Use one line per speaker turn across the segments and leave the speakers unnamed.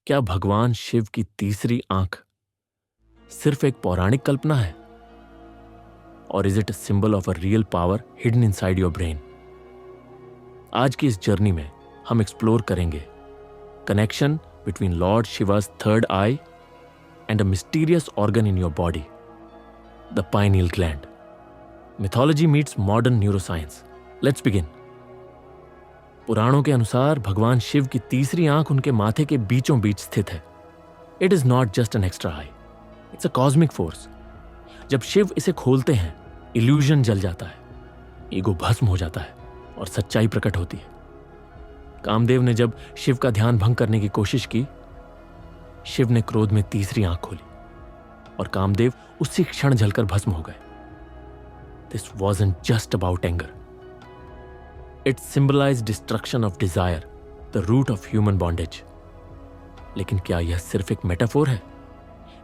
क्या भगवान शिव की तीसरी आंख सिर्फ एक पौराणिक कल्पना है, और is it a symbol of a real power hidden inside your brain? आज की इस जर्नी में हम एक्सप्लोर करेंगे connection between lord Shiva's third eye and a mysterious organ in your body, the pineal gland. Mythology meets modern neuroscience. Let's begin. पुराणों के अनुसार भगवान शिव की तीसरी आंख उनके माथे के बीचों बीच स्थित है. It is not just an extra I, it's a cosmic force. जब शिव इसे खोलते हैं, इल्यूजन जल जाता है, ईगो भस्म हो जाता है और सच्चाई प्रकट होती है. कामदेव ने जब शिव का ध्यान भंग करने की कोशिश की, शिव ने क्रोध में तीसरी आंख खोली और कामदेव उसी क्षण जलकर भस्म हो गए. This wasn't just about anger. It symbolise destruction of desire, the root of human bondage. लेकिन क्या यह सिर्फ एक मेटाफोर है,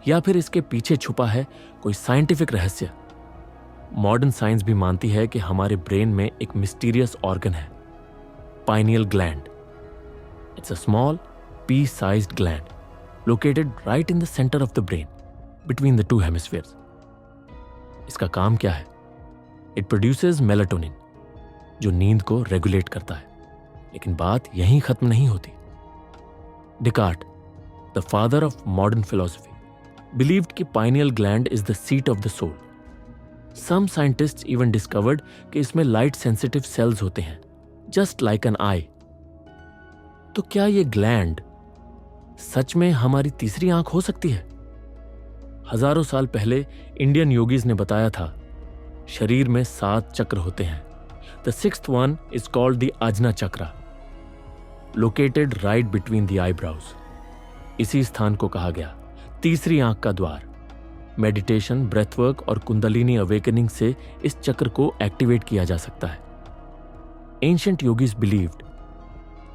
या फिर इसके पीछे छुपा है कोई साइंटिफिक रहस्य? मॉडर्न साइंस भी मानती है कि हमारे ब्रेन में एक मिस्टीरियस ऑर्गन है, pineal gland. It's a small pea-sized gland located right in the center of the brain, between the two hemispheres. इसका काम क्या है? It produces melatonin, जो नींद को रेगुलेट करता है. लेकिन बात यहीं खत्म नहीं होती. Descartes, the father of modern philosophy, believed कि pineal gland is the seat of the soul. Some scientists even discovered कि इसमें light sensitive cells होते हैं, just like an eye. तो क्या ये ग्लैंड सच में हमारी तीसरी आंख हो सकती है? हजारों साल पहले इंडियन योगीज ने बताया था, शरीर में 7 चक्र होते हैं. The 6th one is called the Ajna chakra, located right between the eyebrows. इसी स्थान को कहा गया तीसरी आंख का द्वार. मेडिटेशन, ब्रेथवर्क और कुंडलिनी अवेकनिंग से इस चक्र को एक्टिवेट किया जा सकता है. एंशिएंट योगीज बिलीव्ड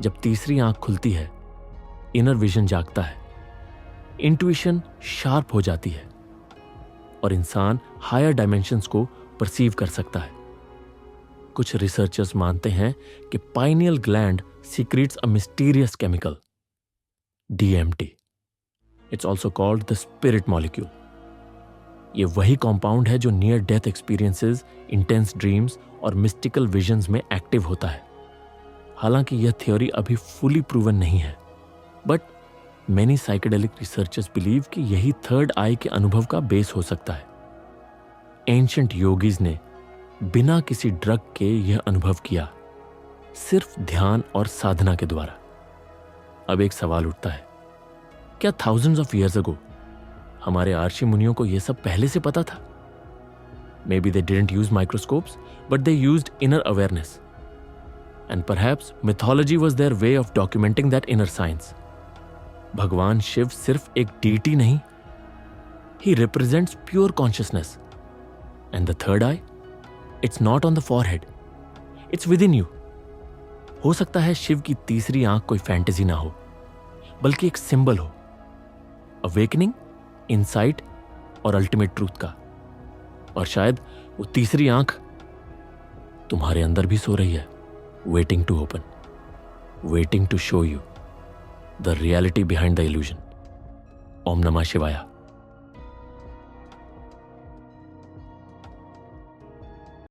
जब तीसरी आंख खुलती है, इनर विजन जागता है, इंट्यूशन शार्प हो जाती है और इंसान हायर डायमेंशंस को परसीव कर सकता है. कुछ रिसर्चर्स मानते हैं कि pineal gland secrets a mysterious chemical, DMT. It's also called the spirit molecule. ये वही कॉम्पाउंड है जो near death experiences, intense dreams और मिस्टिकल विजन्स में एक्टिव होता है. हालांकि यह थ्योरी अभी फुली प्रूवन नहीं है, but many psychedelic researchers believe कि यही थर्ड आई के अनुभव का बेस हो सकता है. एंशिएंट योगीज ने बिना किसी ड्रग के यह अनुभव किया, सिर्फ ध्यान और साधना के द्वारा. अब एक सवाल उठता है, क्या थाउजेंड्स ऑफ ईयर्स अगो हमारे आर्षि मुनियों को यह सब पहले से पता था? May be they didn't use microscopes, but they used inner awareness. And perhaps mythology was their way of documenting that inner science. भगवान शिव सिर्फ एक डीटी नहीं, he represents pure consciousness. And the third eye, it's not on the forehead, it's within you. हो सकता है शिव की तीसरी आंख कोई फैंटेसी ना हो, बल्कि एक सिंबल हो, अवेकनिंग, इनसाइट और अल्टीमेट ट्रूथ का. और शायद वो तीसरी आंख तुम्हारे अंदर भी सो रही है, waiting to open, waiting to show you the reality behind the illusion. Om Namah Shivaya.